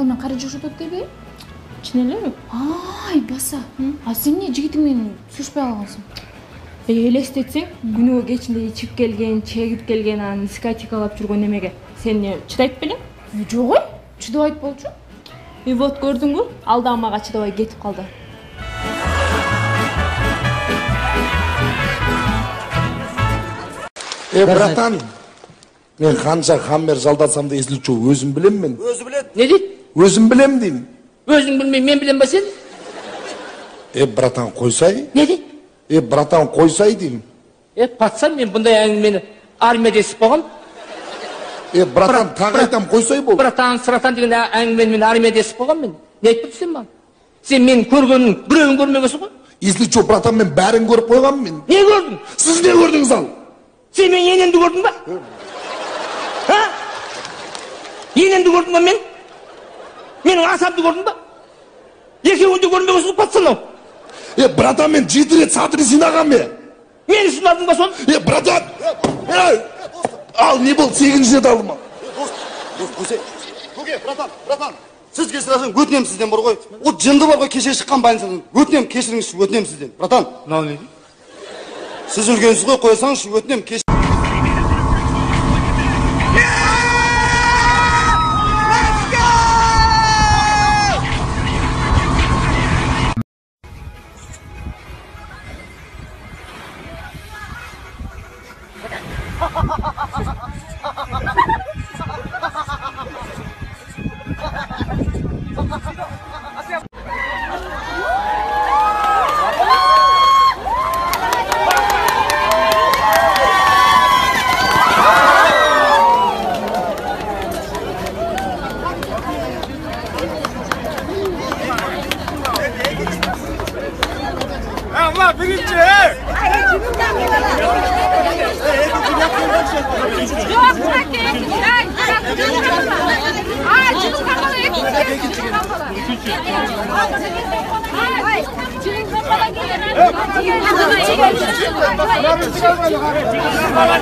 менен кары жашатат деби? Чын эле? Ай, баса. А сен эмне жигитиң менен сүрүшпөй калгансың? Элестетсең, күнүгө кечинде ичип келген, чегип келген, анан дискотекалап жүргөн эмеге сен чыдайт белең? Жок ой, чыдабайт болчу. Вот көрдүңбү? Ал да мага чыдабай кетип калды. Братан, мен канча хаммер жалдасам да эсличу өзүм билем мен. Өзү билет. Не дейт? Өзүм билем дейм. Өзүң билмей, мен билем ба сен? Братан, койсай. Не дейт? Братан, койсай дейм. Патсам, мен бұндай әңгімені армияда естіп болғам. Братан, тағы айтам, койсай бол. Братан, сыратан деген әңгімені мен армияда естіп болғам мен. Не айтып сен маған? Сен мен көргенің біреуін көрмегенсің ғой? Эсличу, братан, мен бәрін көріп қойғам мен. Не көрдің? Сіз не көрдіңіз ал? Сен мен енемді көрдің ба? Енемді көрдің ба мен? Менің асамды көрдің ба? Екеуіңді көрмегенсің ғой, патсан ау? Братан, мен 7 рет сатыры синағам мен. Мені сынадың ба сон? Братан! Ал, не бол, 8-ші рет алдым ал. Дос, көсе. Көке, братан. Сіз кешірасың, өтінем сізден бар ғой. О жынды бар ғой, кеше шыққан байлынсадан. Өтінем, кешіріңізші, өтінем сізден. Братан. Мынау не? Сіз үлгенсіз ғой, қойсаңызшы, өтінем, Ay,